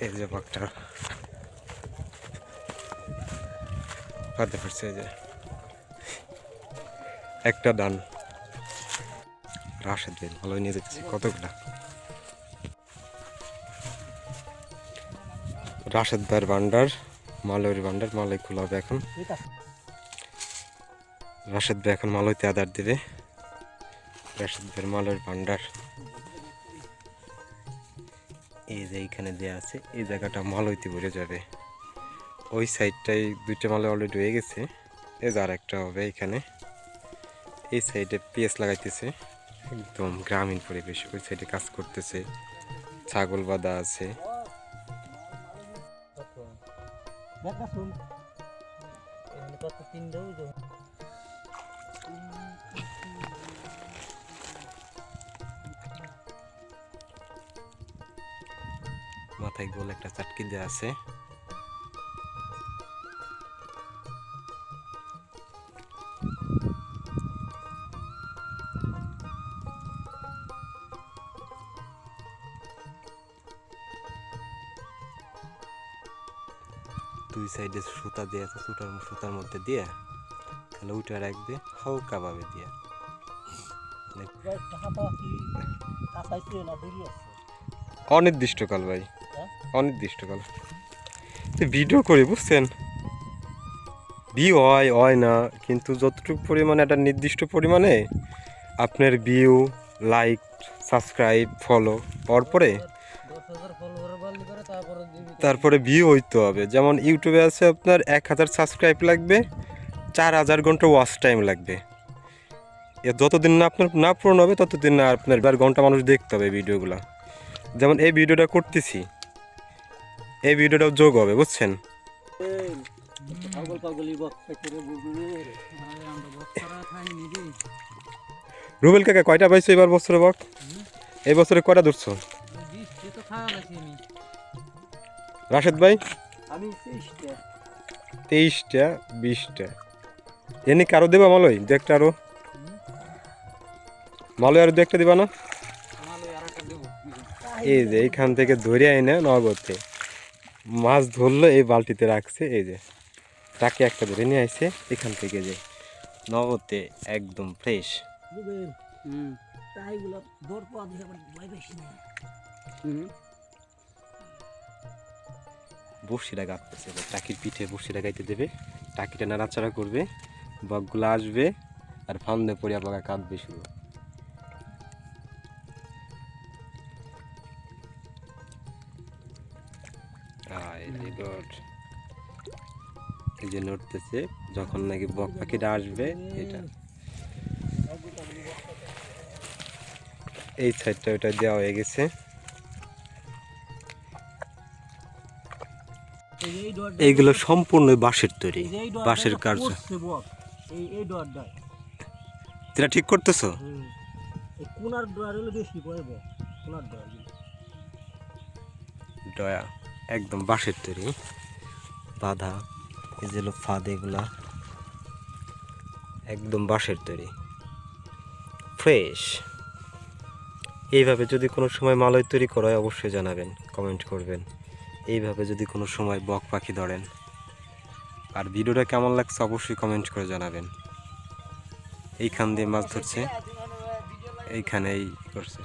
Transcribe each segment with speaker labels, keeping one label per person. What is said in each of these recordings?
Speaker 1: এই যে বাঘটা ফাঁদে পড়ছে, এই যে একটা ডান। রাশেদ ভাই ভালো নিয়ে যাচ্ছি কতগুলা। রাশেদ ভাইয়ের ভান্ডার, মালয়ের ভান্ডার, মালয় খোলা হবে এখন। রাশেদ ভাই এখন মালয়তে আদার দেবে। রাশেদ ভাইয়ের মালয়ের ভান্ডার এই যে এইখানে দেওয়া আছে, এই জায়গাটা মালয়তে ভরে যাবে। ওই সাইডটাই দুইটা মালয় অলরেডি হয়ে গেছে, এই যে আর একটা হবে এখানে। এই সাইডে পেঁয়াজ লাগাইতেছে, একদম গ্রামীণ পরিবেশ। ওই সাইডে কাজ করতেছে, ছাগল বাঁধা আছে। মাথায় গোল একটা চাটকি দেওয়া আছে। দুই সাইডে সুতা দিয়ে আছে, সুতার মধ্যে দিয়ে তাহলে উঠে রাখবে হালকা ভাবে দিয়ে। অনির্দিষ্টকাল ভাই, অনির্দিষ্টকাল ভিডিও করে বুঝছেন। ভিউ হয় না, কিন্তু যতটুকু পরিমাণে একটা নির্দিষ্ট পরিমাণে আপনার ভিউ, লাইক, সাবস্ক্রাইব, ফলো পাওয়ার পরে তারপরে ভিউ হইতে হবে। যেমন ইউটিউবে আছে আপনার 1000 সাবস্ক্রাইব লাগবে, 4000 ঘন্টা ওয়াচ টাইম লাগবে। যতদিন না আপনার না পূরণ হবে ততদিন না আপনার 12 ঘন্টা মানুষ দেখতে হবে ভিডিওগুলো। যেমন এই ভিডিওটা করতেছি, এই ভিডিওটাও যোগ হবে বুঝছেন। রুবেল কাকা কয়টা পাইছো এবার বছরে বক? এই বছরে কয়টা ধরছো? রাশেদ ভাই 23টা 20টা। এনে কারো দেবা মালয় দু একটা, আরো মালয় আরো দু একটা দিবা না? এই যে এইখান থেকে ধরে আইনে নগদে মাছ ধরলো, এই বালতিতে রাখছে। এই যে টাকে একটা ধরে নিয়ে আসছে এখান থেকে, যে নগদে একদম ফ্রেশ। বড়শিটা গাঁথতেছে, টাকির পিঠে বড়শিটা গাইতে দেবে, টাকিটা নাড়াচাড়া করবে, বকগুলো আসবে আর ফান্দে পড়িয়া পাকা কাঁদবে শুরু। এই যে নড়তেছে, যখন নাকি বক পাখিটা আসবে এটা এই সাইডটা ওটা দেওয়া হয়ে গেছে। এইগুলো সম্পূর্ণ বাঁশের তৈরি, বাঁশের কার্য। এটা ঠিক করতেছো? ডয়া একদম বাঁশের তৈরি, বাঁধা। এই যে ফাঁদ, এগুলা একদম বাঁশের তৈরি, ফ্রেশ। এইভাবে যদি কোনো সময় মালয় তৈরি করা হয় অবশ্যই জানাবেন, কমেন্ট করবেন। এইভাবে যদি কোনো সময় বক পাখি ধরেন, আর ভিডিওটা কেমন লাগছে অবশ্যই কমেন্ট করে জানাবেন। এইখান দিয়ে মাছ ধরছে, এইখানে এই করছে।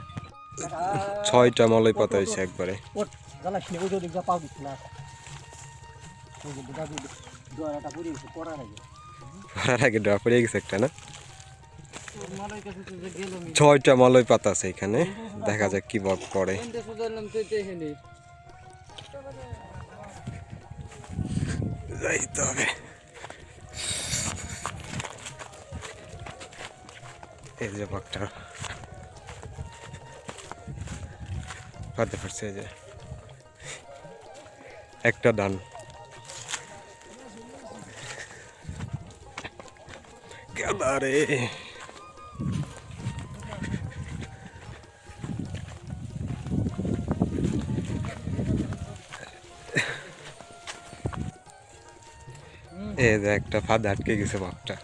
Speaker 1: 6টা মালয় পাতা হয়েছে একবারে। পড়ার আগে ড্রা পড়ে গেছে একটা, না 6টা মালয় পাতা আছে এখানে। দেখা যাক কি বক পড়ে। যাইতে হবে। এই যে বকটা ফাঁদে পড়ছে, এই যে একটা ডান। রে এই যে একটা ফাঁদে আটকে গেছে বকটা।